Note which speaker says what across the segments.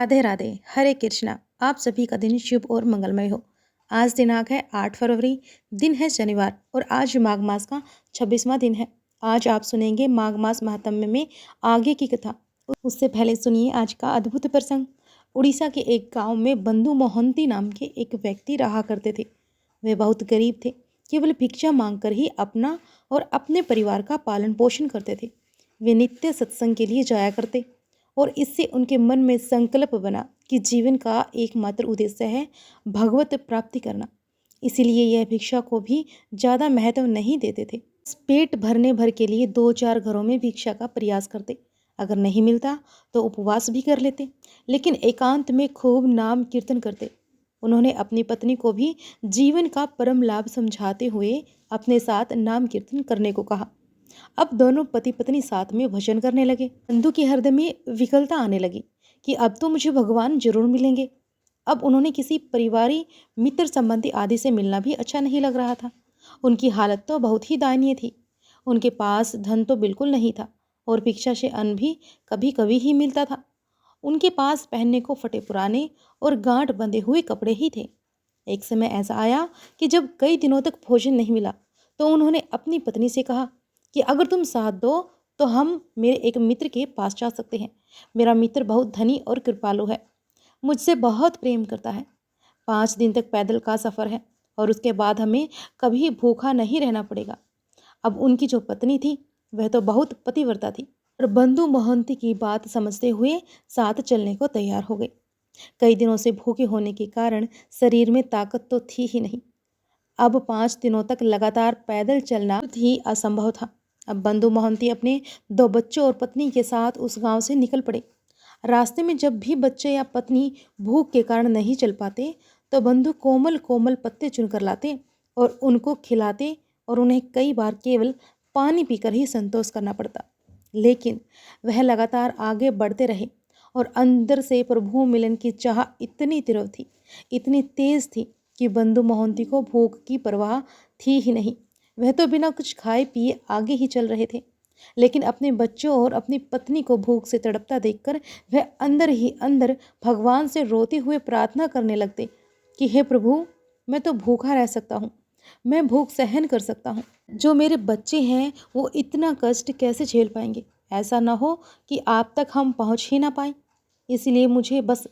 Speaker 1: राधे राधे। हरे कृष्णा। आप सभी का दिन शुभ और मंगलमय हो। आज दिनांक है 8 फरवरी, दिन है शनिवार और आज माघ मास का 26वां दिन है। आज आप सुनेंगे माघ मास महात्म्य में आगे की कथा। उससे पहले सुनिए आज का अद्भुत प्रसंग। उड़ीसा के एक गांव में बंधु मोहंती नाम के एक व्यक्ति रहा करते थे। वे बहुत गरीब थे, केवल भिक्षा मांगकर ही अपना और अपने परिवार का पालन पोषण करते थे। वे नित्य सत्संग के लिए जाया करते और इससे उनके मन में संकल्प बना कि जीवन का एकमात्र उद्देश्य है भगवत प्राप्ति करना। इसीलिए यह भिक्षा को भी ज़्यादा महत्व नहीं देते थे। पेट भरने भर के लिए 2-4 घरों में भिक्षा का प्रयास करते। अगर नहीं मिलता तो उपवास भी कर लेते, लेकिन एकांत में खूब नाम कीर्तन करते। उन्होंने अपनी पत्नी को भी जीवन का परम लाभ समझाते हुए अपने साथ नाम कीर्तन करने को कहा। अब दोनों पति पत्नी साथ में भजन करने लगे। बंधु के हृदय में विकलता आने लगी कि अब तो मुझे भगवान जरूर मिलेंगे। अब उन्होंने किसी परिवारी मित्र संबंधी आदि से मिलना भी अच्छा नहीं लग रहा था। उनकी हालत तो बहुत ही दयनीय थी। उनके पास धन तो बिल्कुल नहीं था और भिक्षा से अन्न भी कभी कभी ही मिलता था। उनके पास पहनने को फटे पुराने और गांठ बंधे हुए कपड़े ही थे। एक समय ऐसा आया कि जब कई दिनों तक भोजन नहीं मिला तो उन्होंने अपनी पत्नी से कहा कि अगर तुम साथ दो तो हम मेरे एक मित्र के पास जा सकते हैं। मेरा मित्र बहुत धनी और कृपालु है, मुझसे बहुत प्रेम करता है। 5 दिन तक पैदल का सफ़र है और उसके बाद हमें कभी भूखा नहीं रहना पड़ेगा। अब उनकी जो पत्नी थी वह तो बहुत पतिव्रता थी और बंधु मोहंती की बात समझते हुए साथ चलने को तैयार हो गए। कई दिनों से भूखे होने के कारण शरीर में ताकत तो थी ही नहीं। अब 5 दिनों तक लगातार पैदल चलना ही असंभव था। अब बंधु मोहंती अपने 2 बच्चों और पत्नी के साथ उस गांव से निकल पड़े। रास्ते में जब भी बच्चे या पत्नी भूख के कारण नहीं चल पाते तो बंधु कोमल कोमल पत्ते चुनकर लाते और उनको खिलाते और उन्हें कई बार केवल पानी पीकर ही संतोष करना पड़ता। लेकिन वह लगातार आगे बढ़ते रहे और अंदर से प्रभु मिलन की चाह इतनी तीव्र थी, इतनी तेज थी कि बंधु मोहंती को भूख की परवाह थी ही नहीं। वह तो बिना कुछ खाए पिए आगे ही चल रहे थे, लेकिन अपने बच्चों और अपनी पत्नी को भूख से तड़पता देखकर वह अंदर ही अंदर भगवान से रोते हुए प्रार्थना करने लगते कि हे प्रभु, मैं तो भूखा रह सकता हूँ, मैं भूख सहन कर सकता हूँ, जो मेरे बच्चे हैं वो इतना कष्ट कैसे झेल पाएंगे। ऐसा ना हो कि आप तक हम पहुँच ही ना पाए। इसलिए मुझे बस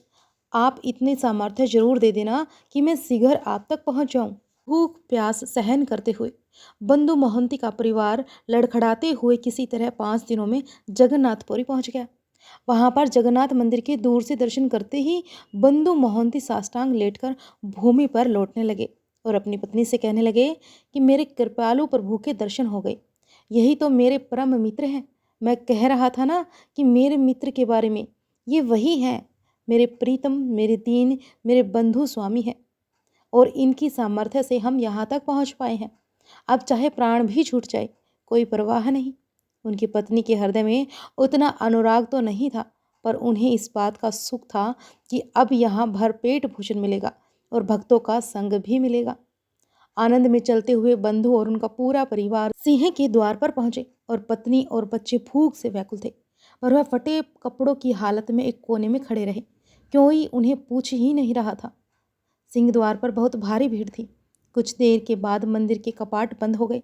Speaker 1: आप इतने सामर्थ्य जरूर दे देना कि मैं शीघ्र आप तक पहुंच जाऊं। भूख प्यास सहन करते हुए बंधु मोहंती का परिवार लड़खड़ाते हुए किसी तरह 5 दिनों में जगन्नाथपुरी पहुंच गया। वहां पर जगन्नाथ मंदिर के दूर से दर्शन करते ही बंधु मोहंती साष्टांग लेटकर भूमि पर लौटने लगे और अपनी पत्नी से कहने लगे कि मेरे कृपालु प्रभु के दर्शन हो गए। यही तो मेरे परम मित्र हैं। मैं कह रहा था ना कि मेरे मित्र के बारे में, ये वही हैं, मेरे प्रीतम, मेरे दीन, मेरे बंधु स्वामी हैं और इनकी सामर्थ्य से हम यहाँ तक पहुँच पाए हैं। अब चाहे प्राण भी छूट जाए, कोई परवाह नहीं। उनकी पत्नी के हृदय में उतना अनुराग तो नहीं था, पर उन्हें इस बात का सुख था कि अब यहाँ भरपेट भोजन मिलेगा और भक्तों का संग भी मिलेगा। आनंद में चलते हुए बंधु और उनका पूरा परिवार सिंह के द्वार पर पहुंचे और पत्नी और बच्चे भूख से व्याकुल थे, पर वह फटे कपड़ों की हालत में एक कोने में खड़े रहे। कोई उन्हें पूछ ही नहीं रहा था। सिंह द्वार पर बहुत भारी भीड़ थी। कुछ देर के बाद मंदिर के कपाट बंद हो गए।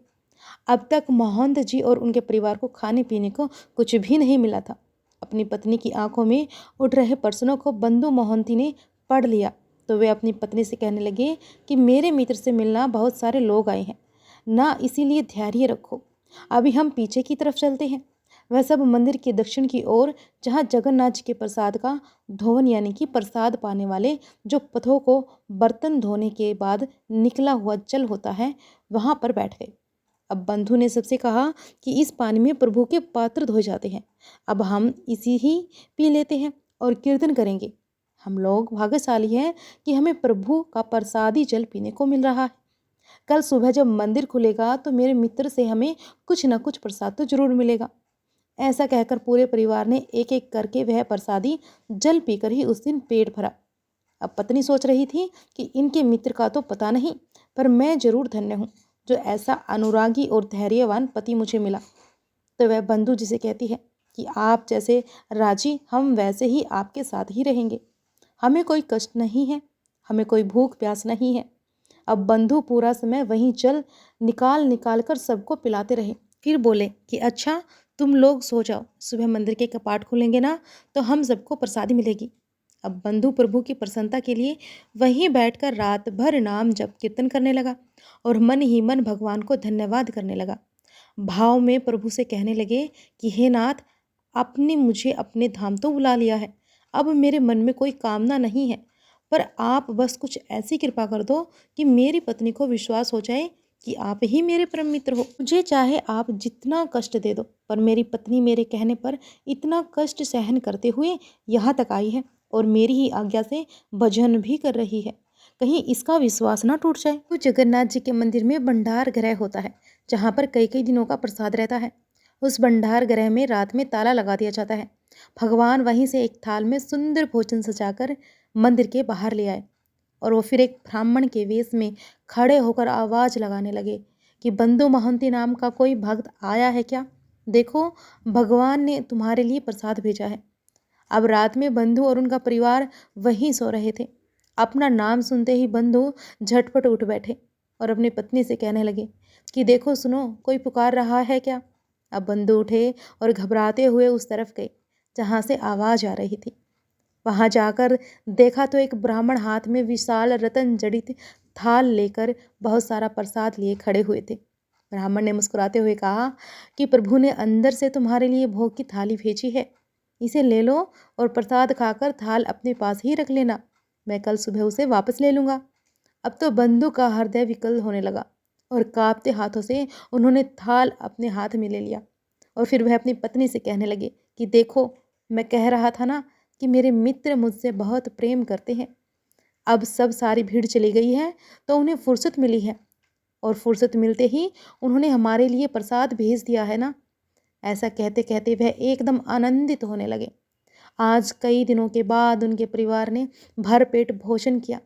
Speaker 1: अब तक महंत जी और उनके परिवार को खाने पीने को कुछ भी नहीं मिला था। अपनी पत्नी की आंखों में उठ रहे प्रश्नों को बंधु मोहंती ने पढ़ लिया तो वे अपनी पत्नी से कहने लगे कि मेरे मित्र से मिलना बहुत सारे लोग आए हैं ना, इसीलिए धैर्य रखो। अभी हम पीछे की तरफ चलते हैं। वह सब मंदिर के दक्षिण की ओर, जहाँ जगन्नाथ जी के प्रसाद का धोवन यानी कि प्रसाद पाने वाले जो पथों को बर्तन धोने के बाद निकला हुआ जल होता है, वहाँ पर बैठ गए। अब बंधु ने सबसे कहा कि इस पानी में प्रभु के पात्र धोए जाते हैं, अब हम इसी ही पी लेते हैं और कीर्तन करेंगे। हम लोग भाग्यशाली हैं कि हमें प्रभु का प्रसादी जल पीने को मिल रहा है। कल सुबह जब मंदिर खुलेगा तो मेरे मित्र से हमें कुछ न कुछ प्रसाद तो जरूर मिलेगा। ऐसा कहकर पूरे परिवार ने एक एक करके वह प्रसादी जल पीकर ही उस दिन पेट भरा। अब पत्नी सोच रही थी कि इनके मित्र का तो पता नहीं, पर मैं जरूर धन्य हूँ जो ऐसा अनुरागी और धैर्यवान पति मुझे मिला। तो वह बंधु जिसे कहती है कि आप जैसे राजी, हम वैसे ही आपके साथ ही रहेंगे। हमें कोई कष्ट नहीं है, हमें कोई भूख प्यास नहीं है। अब बंधु पूरा समय वहीं जल निकाल निकाल कर सबको पिलाते रहे। फिर बोले कि अच्छा, तुम लोग सो जाओ, सुबह मंदिर के कपाट खुलेंगे ना, तो हम सबको प्रसादी मिलेगी। अब बंधु प्रभु की प्रसन्नता के लिए वहीं बैठकर रात भर नाम जप कीर्तन करने लगा और मन ही मन भगवान को धन्यवाद करने लगा। भाव में प्रभु से कहने लगे कि हे नाथ, आपने मुझे अपने धाम तो बुला लिया है, अब मेरे मन में कोई कामना नहीं है, पर आप बस कुछ ऐसी कृपा कर दो कि मेरी पत्नी को विश्वास हो जाए कि आप ही मेरे परम मित्र हो। मुझे चाहे आप जितना कष्ट दे दो, पर मेरी पत्नी मेरे कहने पर इतना कष्ट सहन करते हुए यहाँ तक आई है और मेरी ही आज्ञा से भजन भी कर रही है। कहीं इसका विश्वास ना टूट जाए। तो जगन्नाथ जी के मंदिर में भंडार गृह होता है, जहाँ पर कई कई दिनों का प्रसाद रहता है। उस भंडार गृह में रात में ताला लगा दिया जाता है। भगवान वहीं से एक थाल में सुंदर भोजन सजाकर मंदिर के बाहर ले आए और वो फिर एक ब्राह्मण के वेश में खड़े होकर आवाज लगाने लगे कि बंधु महंती नाम का कोई भक्त आया है क्या? देखो, भगवान ने तुम्हारे लिए प्रसाद भेजा है। अब रात में बंधु और उनका परिवार वहीं सो रहे थे। अपना नाम सुनते ही बंधु झटपट उठ बैठे और अपनी पत्नी से कहने लगे कि देखो सुनो, कोई पुकार रहा है क्या? अब बंधु उठे और घबराते हुए उस तरफ गए जहाँ से आवाज आ रही थी। वहां जाकर देखा तो एक ब्राह्मण हाथ में विशाल रतन जड़ित थाल लेकर बहुत सारा प्रसाद लिए खड़े हुए थे। ब्राह्मण ने मुस्कुराते हुए कहा कि प्रभु ने अंदर से तुम्हारे लिए भोग की थाली भेजी है, इसे ले लो और प्रसाद खाकर थाल अपने पास ही रख लेना, मैं कल सुबह उसे वापस ले लूँगा। अब तो बंधु का हृदय विकल होने लगा और कांपते हाथों से उन्होंने थाल अपने हाथ में ले लिया और फिर वह अपनी पत्नी से कहने लगे कि देखो, मैं कह रहा था ना कि मेरे मित्र मुझसे बहुत प्रेम करते हैं। अब सब सारी भीड़ चली गई है तो उन्हें फुर्सत मिली है और फुर्सत मिलते ही उन्होंने हमारे लिए प्रसाद भेज दिया है ना। ऐसा कहते कहते वह एकदम आनंदित होने लगे। आज कई दिनों के बाद उनके परिवार ने भरपेट भोजन किया।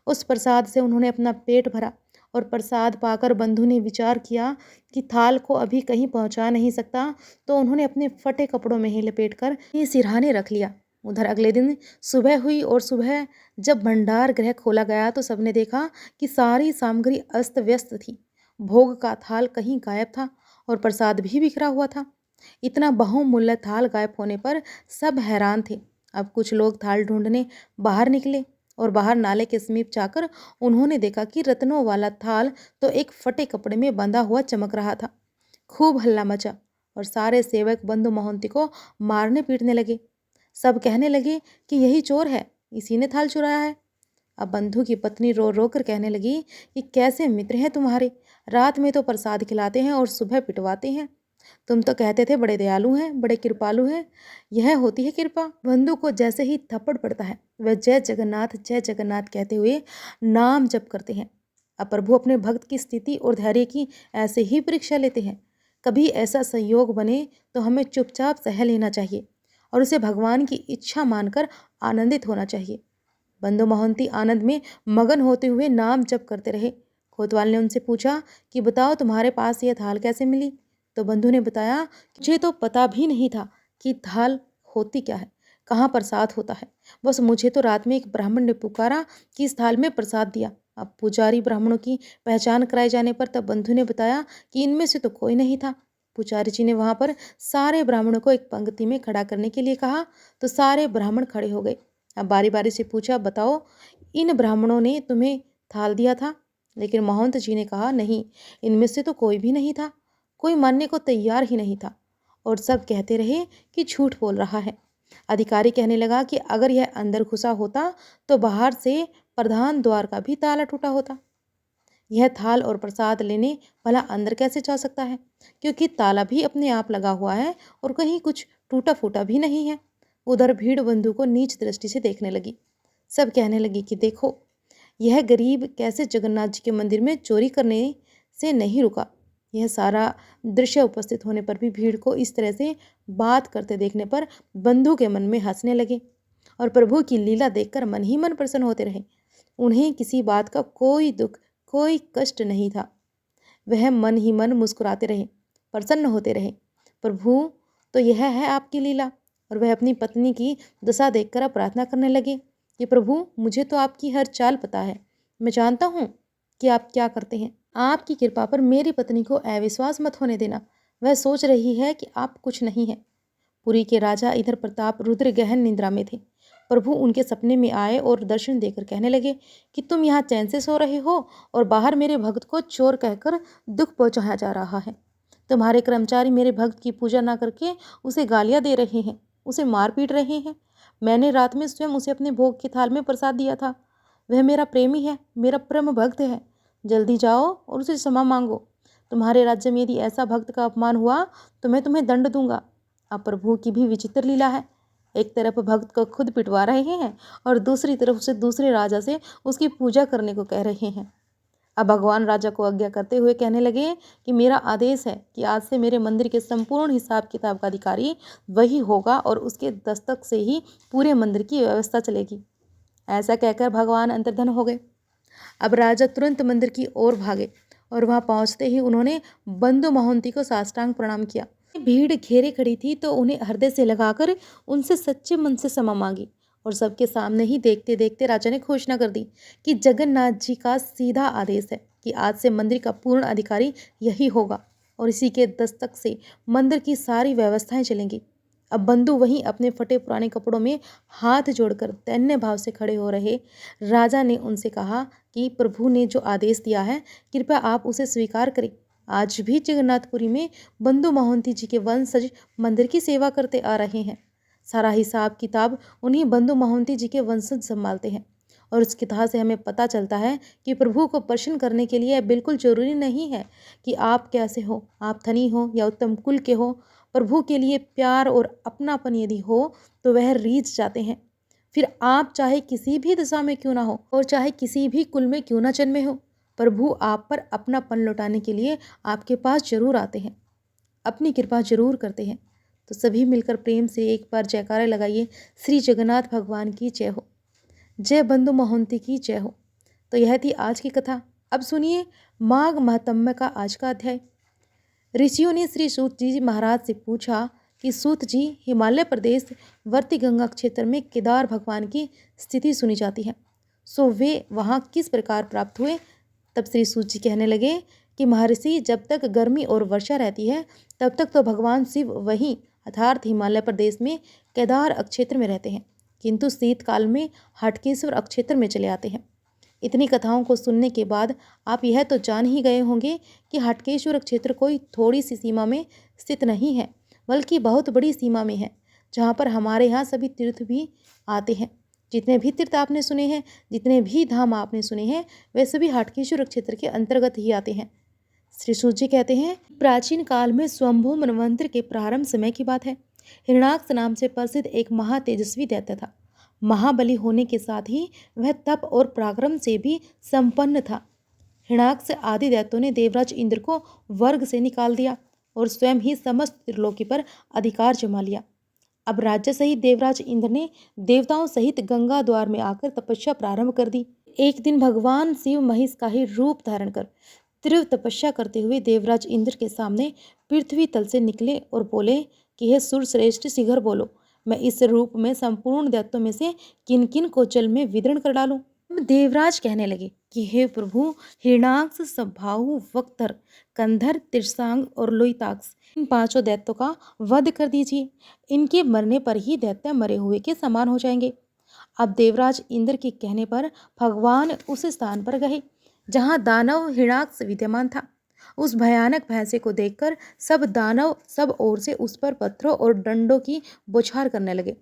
Speaker 1: उस प्रसाद से उन्होंने अपना पेट भरा और प्रसाद पाकर बंधु ने विचार किया कि थाल को अभी कहीं पहुंचा नहीं सकता, तो उन्होंने अपने फटे कपड़ों में ही लपेटकर सिरहाने रख लिया। उधर अगले दिन सुबह हुई और सुबह जब भंडार गृह खोला गया तो सबने देखा कि सारी सामग्री अस्त व्यस्त थी। भोग का थाल कहीं गायब था और प्रसाद भी बिखरा हुआ था। इतना बहुमूल्य थाल गायब होने पर सब हैरान थे। अब कुछ लोग थाल ढूंढने बाहर निकले और बाहर नाले के समीप जाकर उन्होंने देखा कि रत्नों वाला थाल तो एक फटे कपड़े में बंधा हुआ चमक रहा था। खूब हल्ला मचा और सारे सेवक बंधु मोहंती को मारने पीटने लगे। सब कहने लगे कि यही चोर है, इसी ने थाल चुराया है। अब बंधु की पत्नी रो रो कर कहने लगी कि कैसे मित्र हैं तुम्हारे, रात में तो प्रसाद खिलाते हैं और सुबह पिटवाते हैं। तुम तो कहते थे बड़े दयालु हैं, बड़े कृपालु हैं, यह होती है कृपा। बंधु को जैसे ही थप्पड़ पड़ता है वह जय जगन्नाथ कहते हुए नाम जप करते हैं। अब प्रभु अपने भक्त की स्थिति और धैर्य की ऐसे ही परीक्षा लेते हैं। कभी ऐसा संयोग बने तो हमें चुपचाप सह लेना चाहिए और उसे भगवान की इच्छा मानकर आनंदित होना चाहिए। बंधु मोहंती आनंद में मगन होते हुए नाम जप करते रहे। कोतवाल ने उनसे पूछा कि बताओ, तुम्हारे पास यह थाल कैसे मिली? तो बंधु ने बताया, मुझे तो पता भी नहीं था कि थाल होती क्या है, कहाँ प्रसाद होता है। बस मुझे तो रात में एक ब्राह्मण ने पुकारा कि इस थाल में प्रसाद दिया। अब पुजारी ब्राह्मणों की पहचान कराए जाने पर तब बंधु ने बताया कि इनमें से तो कोई नहीं था। पुजारी जी ने वहां पर सारे ब्राह्मणों को एक पंक्ति में खड़ा करने के लिए कहा तो सारे ब्राह्मण खड़े हो गए। अब बारी बारी से पूछा, बताओ, इन ब्राह्मणों ने तुम्हें थाल दिया था? लेकिन महंत जी ने कहा, नहीं, इनमें से तो कोई भी नहीं था, कोई मानने को तैयार ही नहीं था और सब कहते रहे कि झूठ बोल रहा है। अधिकारी कहने लगा कि अगर यह अंदर घुसा होता तो बाहर से प्रधान द्वार का भी ताला टूटा होता। यह थाल और प्रसाद लेने भला अंदर कैसे जा सकता है, क्योंकि ताला भी अपने आप लगा हुआ है और कहीं कुछ टूटा फूटा भी नहीं है। उधर भीड़ बंधु को नीच दृष्टि से देखने लगी। सब कहने लगी कि देखो, यह गरीब कैसे जगन्नाथ जी के मंदिर में चोरी करने से नहीं रुका। यह सारा दृश्य उपस्थित होने पर भी भीड़ को इस तरह से बात करते देखने पर बंधु के मन में हंसने लगे और प्रभु की लीला देखकर मन ही मन प्रसन्न होते रहे। उन्हें किसी बात का कोई दुख, कोई कष्ट नहीं था। वह मन ही मन मुस्कुराते रहे, प्रसन्न होते रहे। प्रभु, तो यह है आपकी लीला। और वह अपनी पत्नी की दशा देखकर अब प्रार्थना करने लगे कि प्रभु, मुझे तो आपकी हर चाल पता है। मैं जानता हूँ कि आप क्या करते हैं। आपकी कृपा पर मेरी पत्नी को अविश्वास मत होने देना। वह सोच रही है कि आप कुछ नहीं है। पुरी के राजा इधर प्रताप रुद्र गहन निद्रा में थे। प्रभु उनके सपने में आए और दर्शन देकर कहने लगे कि तुम यहाँ चैन से सो रहे हो और बाहर मेरे भक्त को चोर कहकर दुख पहुँचाया जा रहा है। तुम्हारे कर्मचारी मेरे भक्त की पूजा ना करके उसे गालियाँ दे रहे हैं, उसे मार पीट रहे हैं। मैंने रात में स्वयं उसे अपने भोग की थाल में प्रसाद दिया था। वह मेरा प्रेमी है, मेरा परम भक्त है। जल्दी जाओ और उसे क्षमा मांगो। तुम्हारे राज्य में यदि ऐसा भक्त का अपमान हुआ तो मैं तुम्हें दंड दूंगा। अब प्रभु की भी विचित्र लीला है। एक तरफ भक्त को खुद पिटवा रहे हैं और दूसरी तरफ उसे दूसरे राजा से उसकी पूजा करने को कह रहे हैं। अब भगवान राजा को आज्ञा करते हुए कहने लगे कि मेरा आदेश है कि आज से मेरे मंदिर के संपूर्ण हिसाब किताब का अधिकारी वही होगा और उसके दस्तक से ही पूरे मंदिर की व्यवस्था चलेगी। ऐसा कहकर भगवान अंतर्धन हो गए। अब राजा तुरंत मंदिर की ओर भागे और वहां पहुंचते ही उन्होंने बंधु महंती को साष्टांग प्रणाम किया। भीड़ घेरे खड़ी थी तो उन्हें हृदय से लगाकर उनसे सच्चे मन से क्षमा मांगी और सबके सामने ही देखते देखते राजा ने घोषणा कर दी कि जगन्नाथ जी का सीधा आदेश है कि आज से मंदिर का पूर्ण अधिकारी यही होगा और इसी के दस्तक से मंदिर की सारी व्यवस्थाएं चलेंगी। अब बंधु वहीं अपने फटे पुराने कपड़ों में हाथ जोड़कर दैन्य भाव से खड़े हो रहे। राजा ने उनसे कहा कि प्रभु ने जो आदेश दिया है कृपया आप उसे स्वीकार करें। आज भी जगन्नाथपुरी में बंधु मोहंती जी के वंशज मंदिर की सेवा करते आ रहे हैं। सारा हिसाब किताब उन्हीं बंधु मोहंती जी के वंशज संभालते हैं और उस कथा से हमें पता चलता है कि प्रभु को प्रसन्न करने के लिए बिल्कुल जरूरी नहीं है कि आप कैसे हो, आप धनी हो या उत्तम कुल के हो। प्रभु के लिए प्यार और अपनापन यदि हो तो वह रीझ जाते हैं। फिर आप चाहे किसी भी दिशा में क्यों ना हो और चाहे किसी भी कुल में क्यों ना जन्मे हो, प्रभु आप पर अपनापन लौटाने के लिए आपके पास जरूर आते हैं, अपनी कृपा जरूर करते हैं। तो सभी मिलकर प्रेम से एक बार जयकारा लगाइए, श्री जगन्नाथ भगवान की जय हो, जय बंधु मोहंती की जय हो। तो यह थी आज की कथा। अब सुनिए माघ महात्म्य का आज का अध्याय। ऋषियों ने श्री सूत जी महाराज से पूछा कि सूत जी, हिमालय प्रदेश वर्ती गंगा क्षेत्र में केदार भगवान की स्थिति सुनी जाती है, सो वे वहाँ किस प्रकार प्राप्त हुए। तब श्री सूत जी कहने लगे कि महर्षि, जब तक गर्मी और वर्षा रहती है तब तक तो भगवान शिव वहीं अर्थात हिमालय प्रदेश में केदार अक्षेत्र में रहते हैं, किंतु शीतकाल में हटकेश्वर अक्षेत्र में चले आते हैं। इतनी कथाओं को सुनने के बाद आप यह तो जान ही गए होंगे कि हटकेश्वर क्षेत्र कोई थोड़ी सी सीमा में स्थित नहीं है, बल्कि बहुत बड़ी सीमा में है, जहाँ पर हमारे यहाँ सभी तीर्थ भी आते हैं। जितने भी तीर्थ आपने सुने हैं, जितने भी धाम आपने सुने हैं, वे सभी हटकेश्वर क्षेत्र के अंतर्गत ही आते हैं। श्री सूत जी कहते हैं, प्राचीन काल में स्वयंभू मनवंतर के प्रारंभ समय की बात है। हिरणाक्ष नाम से प्रसिद्ध एक महातेजस्वी दैत्य था। महाबली होने के साथ ही वह तप और पराक्रम से भी संपन्न था। हिरणाक्ष आदि दैत्यों ने देवराज इंद्र को वर्ग से निकाल दिया और स्वयं ही समस्त त्रिलोकी पर अधिकार जमा लिया। अब राज्य सहित देवराज इंद्र ने देवताओं सहित गंगा द्वार में आकर तपस्या प्रारंभ कर दी। एक दिन भगवान शिव महिष का ही रूप धारण कर तीव्र तपस्या करते हुए देवराज इंद्र के सामने पृथ्वी तल से निकले और बोले कि हे सुर श्रेष्ठ, शीघ्र बोलो, मैं इस रूप में संपूर्ण दैत्यों में से किन किन को जल में विदीर्ण कर डालूं। देवराज कहने लगे कि हे प्रभु, हिरणाक्ष, सभाहु, वक्तर, कंधर, तिरसांग और लोहिताक्ष, इन पांचों दैत्यों का वध कर दीजिए। इनके मरने पर ही दैत्य मरे हुए के समान हो जाएंगे। अब देवराज इंद्र के कहने पर भगवान उस स्थान पर गए जहाँ दानव हिरणाक्ष विद्यमान था। उस भयानक भैंसे को देखकर सब दानव सब ओर से उस पर पत्थरों और डंडों की बौछार करने लगे।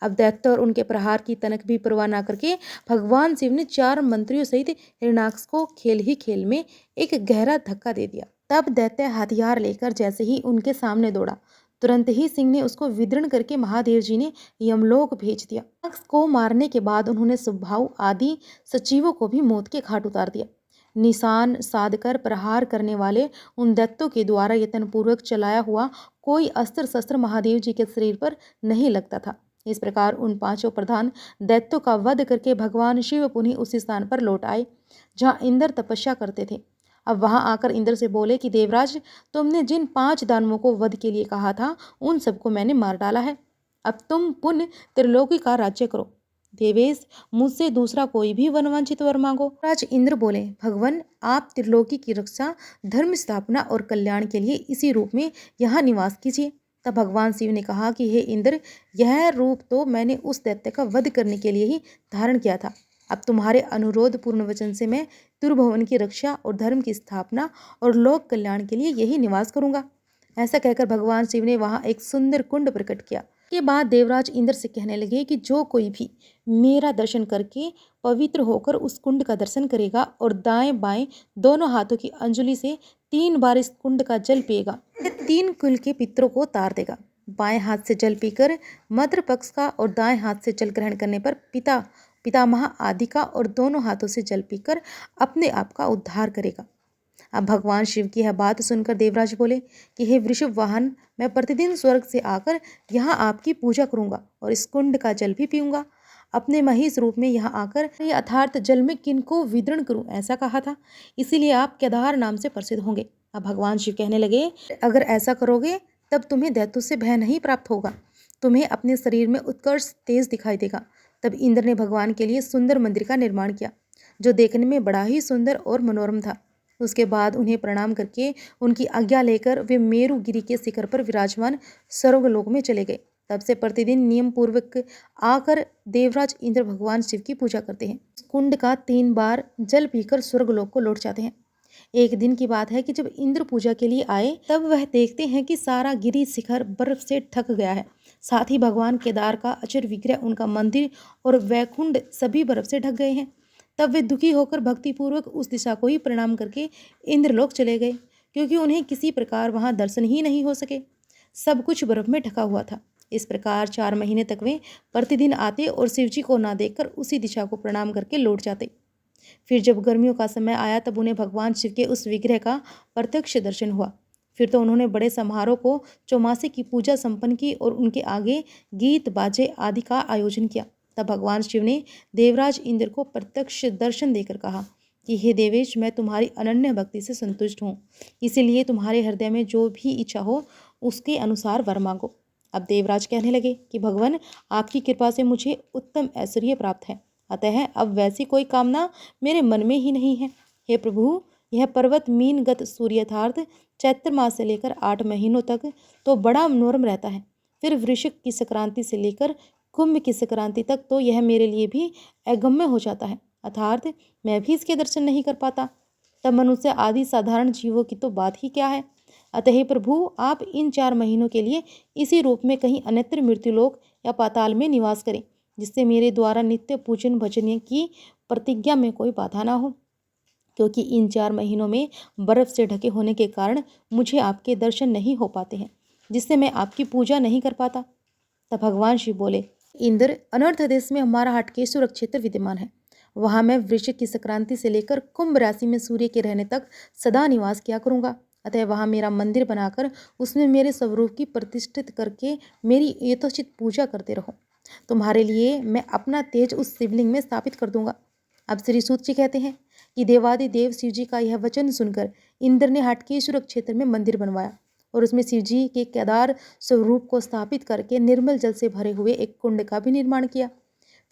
Speaker 1: अब दैत्य और उनके प्रहार की तनक भी परवाह न करके भगवान शिव ने 4 मंत्रियों सहित हिरणाक्ष को खेल ही खेल में एक गहरा धक्का दे दिया। तब दैत्य हथियार लेकर जैसे ही उनके सामने दौड़ा, तुरंत ही सिंह ने उसको विदीर्ण करके महादेव जी ने यमलोक भेज दिया। हिरणाक्ष को मारने के बाद उन्होंने स्वभाव आदि सचिवों को भी मौत के घाट उतार दिया। निशान साधकर प्रहार करने वाले उन दैत्यों के द्वारा यत्नपूर्वक चलाया हुआ कोई अस्त्र शस्त्र महादेव जी के शरीर पर नहीं लगता था। इस प्रकार उन 5 प्रधान दैत्यों का वध करके भगवान शिव पुनः उसी स्थान पर लौट आए जहाँ इंद्र तपस्या करते थे। अब वहां आकर इंद्र से बोले कि देवराज, तुमने जिन 5 दानवों को वध के लिए कहा था उन सबको मैंने मार डाला है। अब तुम पुण्य त्रिलोकी का राज्य करो। देवेश, मुझसे दूसरा कोई भी वनवांछित वर मांगो। राज इंद्र बोले, भगवान, आप त्रिलोकी की रक्षा, धर्म स्थापना और कल्याण के लिए इसी रूप में यहाँ निवास कीजिए। तब भगवान शिव ने कहा कि हे इंद्र, यह रूप तो मैंने उस दैत्य का वध करने के लिए ही धारण किया था। अब तुम्हारे अनुरोध पूर्ण वचन से मैं त्रिभुवन की रक्षा और धर्म की स्थापना और लोक कल्याण के लिए यही निवास करूंगा। ऐसा कहकर भगवान शिव ने वहां एक सुंदर कुंड प्रकट किया। के बाद देवराज इंद्र से कहने लगे कि जो कोई भी मेरा दर्शन करके पवित्र होकर उस कुंड का दर्शन करेगा और दाएं बाएं दोनों हाथों की अंजलि से 3 बार इस कुंड का जल पिएगा, 3 कुल के पितरों को तार देगा। बाएं हाथ से जल पीकर मध्य पक्ष का और दाएं हाथ से जल ग्रहण करने पर पितामह आदि का और दोनों हाथों से जल पीकर अपने आप का उद्धार करेगा। अब भगवान शिव की यह बात सुनकर देवराज बोले कि हे वृषभ वाहन, मैं प्रतिदिन स्वर्ग से आकर यहाँ आपकी पूजा करूंगा और इस कुंड का जल भी पीऊंगा। अपने महिष रूप में यहाँ आकर ये अथार्थ जल में किनको वितरण करूं, ऐसा कहा था, इसीलिए आप केदार नाम से प्रसिद्ध होंगे। अब भगवान शिव कहने लगे, अगर ऐसा करोगे तब तुम्हें दैत्यों से भय नहीं प्राप्त होगा, तुम्हें अपने शरीर में उत्कर्ष तेज दिखाई देगा। तब इंद्र ने भगवान के लिए सुंदर मंदिर का निर्माण किया, जो देखने में बड़ा ही सुंदर और मनोरम था। उसके बाद उन्हें प्रणाम करके उनकी आज्ञा लेकर वे मेरुगिरी के शिखर पर विराजमान स्वर्गलोक में चले गए। तब से प्रतिदिन नियम पूर्वक आकर देवराज इंद्र भगवान शिव की पूजा करते हैं। कुंड का 3 बार जल पीकर स्वर्गलोक को लौट जाते हैं। एक दिन की बात है कि जब इंद्र पूजा के लिए आए तब वह देखते हैं कि सारा गिरी शिखर बर्फ से ढक गया है। साथ ही भगवान केदार का अचर विग्रह, उनका मंदिर और वैकुंठ सभी बर्फ से ढक गए हैं। तब वे दुखी होकर भक्तिपूर्वक उस दिशा को ही प्रणाम करके इंद्रलोक चले गए, क्योंकि उन्हें किसी प्रकार वहां दर्शन ही नहीं हो सके, सब कुछ बर्फ में ढका हुआ था। इस प्रकार 4 महीने तक वे प्रतिदिन आते और शिवजी को ना देखकर उसी दिशा को प्रणाम करके लौट जाते। फिर जब गर्मियों का समय आया तब उन्हें भगवान शिव के उस विग्रह का प्रत्यक्ष दर्शन हुआ। फिर तो उन्होंने बड़े समारोह को चौमासे की पूजा संपन्न की और उनके आगे गीत बाजे आदि का आयोजन किया। तब भगवान शिव ने देवराज इंद्र को प्रत्यक्ष दर्शन देकर कहा कि हे देवेश, मैं तुम्हारी अनन्य भक्ति से संतुष्ट हूँ, इसीलिए तुम्हारे हृदय में जो भी इच्छा हो उसके अनुसार वर मांगो। अब देवराज कहने लगे कि भगवान, आपकी कृपा से मुझे उत्तम ऐश्वर्य प्राप्त है, अतः अब वैसी कोई कामना मेरे मन में ही नहीं है। हे प्रभु, यह पर्वत मीनगत सूर्याथार्थ चैत्र मास से लेकर 8 महीनों तक तो बड़ा मनोरम रहता है। फिर वृश्चिक की संक्रांति से लेकर कुंभ की संक्रांति तक तो यह मेरे लिए भी अगम्य हो जाता है, अर्थात मैं भी इसके दर्शन नहीं कर पाता। तब मनुष्य आदि साधारण जीवों की तो बात ही क्या है। अतः हे प्रभु, आप इन 4 महीनों के लिए इसी रूप में कहीं अन्यत्र मृत्युलोक या पाताल में निवास करें, जिससे मेरे द्वारा नित्य पूजन भजन की प्रतिज्ञा में कोई बाधा ना हो, क्योंकि इन 4 महीनों में बर्फ से ढके होने के कारण मुझे आपके दर्शन नहीं हो पाते हैं, जिससे मैं आपकी पूजा नहीं कर पाता। तब भगवान शिव बोले, इंद्र, अनर्थ देश में हमारा हटकेश्वर क्षेत्र विद्यमान है। वहां मैं वृश्चिक की संक्रांति से लेकर कुंभ राशि में सूर्य के रहने तक सदा निवास किया करूंगा। अतः वहां मेरा मंदिर बनाकर उसमें मेरे स्वरूप की प्रतिष्ठित करके मेरी यथोचित पूजा करते रहो। तुम्हारे लिए मैं अपना तेज उस शिवलिंग में स्थापित कर दूंगा। अब श्री सूत जी कहते हैं कि देवादि देव शिव जी का यह वचन सुनकर इंद्र ने हटकेश्वर क्षेत्र में मंदिर बनवाया और उसमें शिव जी के केदार स्वरूप को स्थापित करके निर्मल जल से भरे हुए एक कुंड का भी निर्माण किया।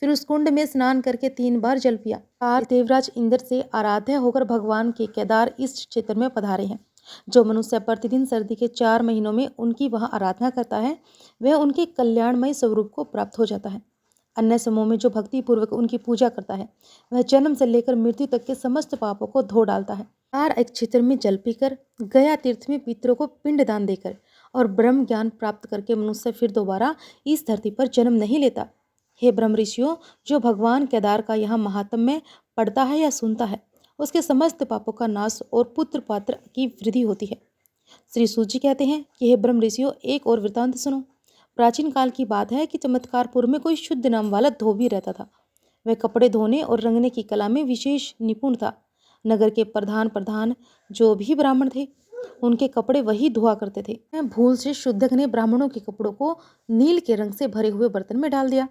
Speaker 1: फिर उस कुंड में स्नान करके 3 बार जल पिया। देवराज इंद्र से आराध्य होकर भगवान के केदार इस क्षेत्र में पधारे हैं। जो मनुष्य प्रतिदिन सर्दी के 4 महीनों में उनकी वहां आराधना करता है, वह उनके कल्याणमय स्वरूप को प्राप्त हो जाता है। अन्य समूह में जो भक्ति पूर्वक उनकी पूजा करता है, वह जन्म से लेकर मृत्यु तक के समस्त पापों को धो डालता है। एक क्षेत्र में जल पीकर, गया तीर्थ में पितरों को पिंड दान देकर और ब्रह्म ज्ञान प्राप्त करके मनुष्य फिर दोबारा इस धरती पर जन्म नहीं लेता। हे ब्रह्म ऋषियों, जो भगवान केदार का यहाँ महात्म्य पढ़ता है या सुनता है, उसके समस्त पापों का नाश और पुत्र पात्र की वृद्धि होती है। श्री सूत जी कहते हैं कि हे ब्रह्म ऋषियों, एक और वृतांत सुनो। प्राचीन काल की बात है कि चमत्कारपुर में कोई शुद्ध नाम वाला धोबी रहता था। वह कपड़े धोने और रंगने की कला में विशेष निपुण था। नगर के प्रधान जो भी ब्राह्मण थे, उनके कपड़े वही धोआ करते थे। भूल से शुद्धक ने ब्राह्मणों के कपड़ों को नील के रंग से भरे हुए बर्तन में डाल दिया।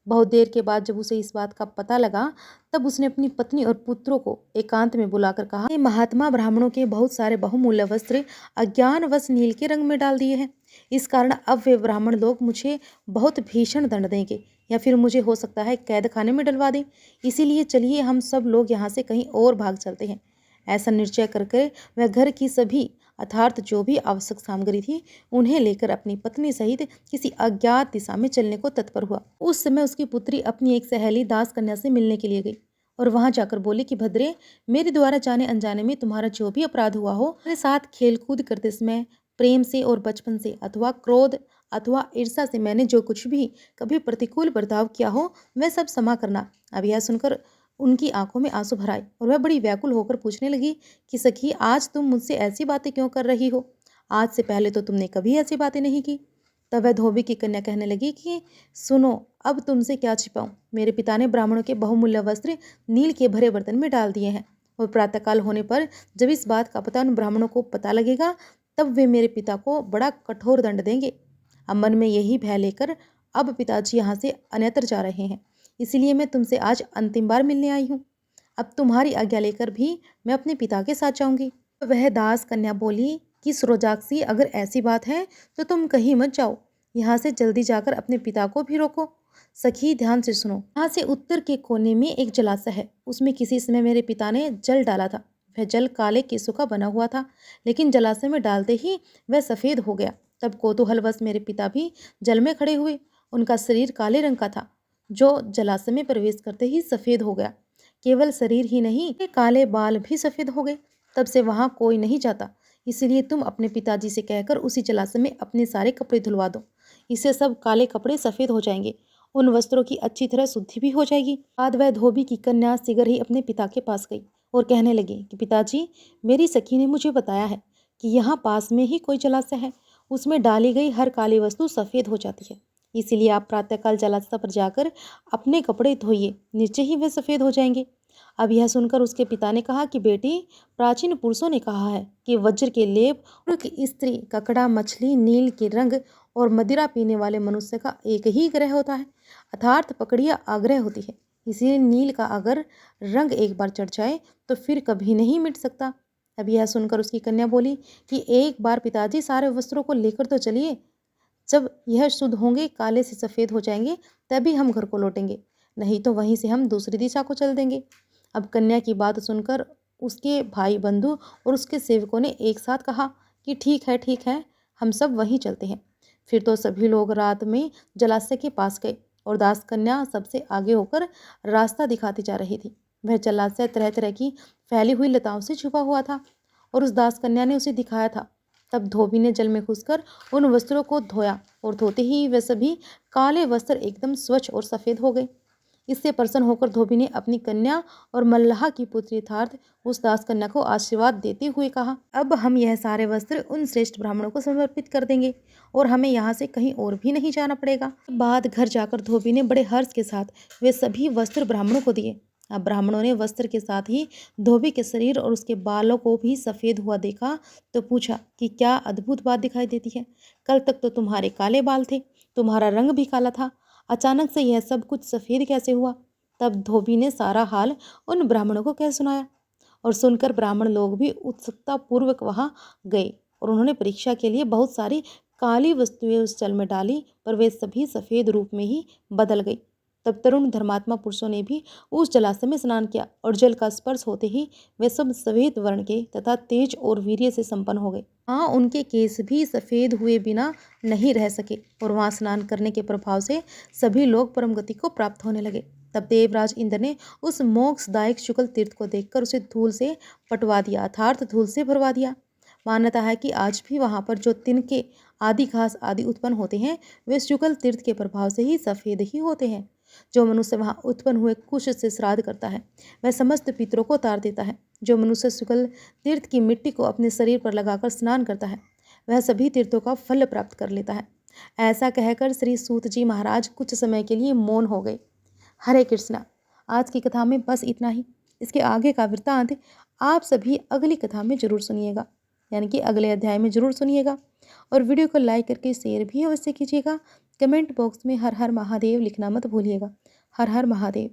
Speaker 1: बहुत देर के बाद जब उसे इस बात का पता लगा, तब उसने अपनी पत्नी और पुत्रों को एकांत में बुलाकर कहा, महात्मा, ब्राह्मणों के बहुत सारे बहुमूल्य वस्त्र अज्ञानवश नील के रंग में डाल दिए हैं। इस कारण अब वे ब्राह्मण लोग मुझे बहुत भीषण दंड देंगे। या फिर मुझे हो सकता है कैद खाने में डलवा दें। इसीलिए चलिए हम सब लोग यहाँ से कहीं और भाग चलते हैं। ऐसा निश्चय करके वह घर की सभी अर्थात जो भी आवश्यक सामग्री थी उन्हें लेकर अपनी पत्नी सहित किसी अज्ञात दिशा में चलने को तत्पर हुआ। उस समय उसकी पुत्री अपनी एक सहेली दास कन्या से मिलने के लिए गई और वहां जाकर बोली कि भद्रे, मेरे द्वारा जाने अनजाने में तुम्हारा जो भी अपराध हुआ हो, मेरे साथ खेलकूद करते समय प्रेम से और बचपन से अथवा क्रोध अथवा ईर्षा से मैंने जो कुछ भी कभी प्रतिकूल बर्ताव किया हो वह सब क्षमा करना। अब यह सुनकर उनकी आंखों में आंसू भर आए और वह बड़ी व्याकुल होकर पूछने लगी कि सखी, आज तुम मुझसे ऐसी बातें क्यों कर रही हो? आज से पहले तो तुमने कभी ऐसी बातें नहीं की। तब वह धोबी की कन्या कहने लगी कि सुनो, अब तुमसे क्या छिपाऊं। मेरे पिता ने ब्राह्मणों के बहुमूल्य वस्त्र नील के भरे बर्तन में डाल दिए हैं और प्रातःकाल होने पर जब इस बात का पता उन ब्राह्मणों को पता लगेगा तब वे मेरे पिता को बड़ा कठोर दंड देंगे। अब मन में यही भय लेकर अब पिताजी यहाँ से अन्यत्र जा रहे हैं, इसीलिए मैं तुमसे आज अंतिम बार मिलने आई हूँ। अब तुम्हारी आज्ञा लेकर भी मैं अपने पिता के साथ जाऊंगी। वह दास कन्या बोली कि सुरोजाक्षी, अगर ऐसी बात है तो तुम कहीं मत जाओ, यहाँ से जल्दी जाकर अपने पिता को भी रोको। सखी, ध्यान से सुनो, यहाँ से उत्तर के कोने में एक जलाशय है, उसमें किसी समय मेरे पिता ने जल डाला था। वह जल काले केसों का बना हुआ था, लेकिन जलाशय में डालते ही वह सफेद हो गया। तब कौतूहलवश मेरे पिता भी जल में खड़े हुए। उनका शरीर काले रंग का था, जो जलाशय में प्रवेश करते ही सफेद हो गया। केवल शरीर ही नहीं, काले बाल भी सफेद हो गए। तब से वहां कोई नहीं जाता, इसलिए तुम अपने पिताजी से कहकर उसी जलाशय में अपने सारे कपड़े धुलवा दो। इससे सब काले कपड़े सफेद हो जाएंगे, उन वस्त्रों की अच्छी तरह शुद्धि भी हो जाएगी। बाद वह धोबी की कन्या शीघ्र ही अपने पिता के पास गई और कहने लगी कि पिताजी, मेरी सखी ने मुझे बताया है कि यहाँ पास में ही कोई जलाशय है, उसमें डाली गई हर काली वस्तु सफेद हो जाती है। इसीलिए आप प्रातःकाल जलाशय पर जाकर अपने कपड़े धोइए, नीचे ही वे सफेद हो जाएंगे। अब यह सुनकर उसके पिता ने कहा कि बेटी, प्राचीन पुरुषों ने कहा है कि वज्र के लेप, स्त्री, ककड़ा, मछली, नील के रंग और मदिरा पीने वाले मनुष्य का एक ही ग्रह होता है, अर्थात पकड़िया आग्रह होती है। इसीलिए नील का अगर रंग एक बार चढ़ जाए तो फिर कभी नहीं मिट सकता। अब यह सुनकर उसकी कन्या बोली कि एक बार पिताजी सारे वस्त्रों को लेकर तो चलिए, जब यह शुद्ध होंगे, काले से सफ़ेद हो जाएंगे, तभी हम घर को लौटेंगे, नहीं तो वहीं से हम दूसरी दिशा को चल देंगे। अब कन्या की बात सुनकर उसके भाई बंधु और उसके सेवकों ने एक साथ कहा कि ठीक है, हम सब वहीं चलते हैं। फिर तो सभी लोग रात में जलाशय के पास गए और दास कन्या सबसे आगे होकर रास्ता दिखाती जा रही थी। वह जलाशय तरह तरह की फैली हुई लताओं से छुपा हुआ था और उस दास कन्या ने उसे दिखाया था। तब धोबी ने जल में घुसकर उन वस्त्रों को धोया और धोते ही वे सभी काले वस्त्र एकदम स्वच्छ और सफ़ेद हो गए। इससे प्रसन्न होकर धोबी ने अपनी कन्या और मल्लाह की पुत्री अर्थात उस दास कन्या को आशीर्वाद देते हुए कहा, अब हम यह सारे वस्त्र उन श्रेष्ठ ब्राह्मणों को समर्पित कर देंगे और हमें यहाँ से कहीं और भी नहीं जाना पड़ेगा। बाद घर जाकर धोबी ने बड़े हर्ष के साथ वे सभी वस्त्र ब्राह्मणों को दिए। अब ब्राह्मणों ने वस्त्र के साथ ही धोबी के शरीर और उसके बालों को भी सफ़ेद हुआ देखा तो पूछा कि क्या अद्भुत बात दिखाई देती है, कल तक तो तुम्हारे काले बाल थे, तुम्हारा रंग भी काला था, अचानक से यह सब कुछ सफ़ेद कैसे हुआ? तब धोबी ने सारा हाल उन ब्राह्मणों को कह सुनाया और सुनकर ब्राह्मण लोग भी उत्सुकता पूर्वक वहां गए और उन्होंने परीक्षा के लिए बहुत सारी काली वस्तुएं उस जल में डाली, पर वे सभी सफ़ेद रूप में ही बदल गई। तब तरुण धर्मात्मा पुरुषों ने भी उस जलाशय में स्नान किया और जल का स्पर्श होते ही वे सब सफ़ेद वर्ण के तथा तेज और वीर्य से संपन्न हो गए। हाँ, उनके केस भी सफ़ेद हुए बिना नहीं रह सके और वहाँ स्नान करने के प्रभाव से सभी लोग परम गति को प्राप्त होने लगे। तब देवराज इंद्र ने उस मोक्षदायक शुक्ल तीर्थ को देखकर उसे धूल से पटवा दिया, अर्थात धूल से भरवा दिया। मान्यता है कि आज भी वहाँ पर जो तिनके आदि घास आदि उत्पन्न होते हैं वे शुक्ल तीर्थ के प्रभाव से ही सफ़ेद ही होते हैं। जो मनुष्य वहाँ उत्पन्न हुए कुश से श्राद्ध करता है वह समस्त पितरों को तार देता है। जो मनुष्य शुक्ल तीर्थ की मिट्टी को अपने शरीर पर लगाकर स्नान करता है वह सभी तीर्थों का फल प्राप्त कर लेता है। ऐसा कहकर श्री सूत जी महाराज कुछ समय के लिए मौन हो गए। हरे कृष्णा। आज की कथा में बस इतना ही। इसके आगे का वृत्तांत आप सभी अगली कथा में जरूर सुनिएगा, यानी कि अगले अध्याय में जरूर सुनिएगा। और वीडियो को लाइक करके शेयर भी अवश्य कीजिएगा। कमेंट बॉक्स में हर हर महादेव लिखना मत भूलिएगा। हर हर महादेव।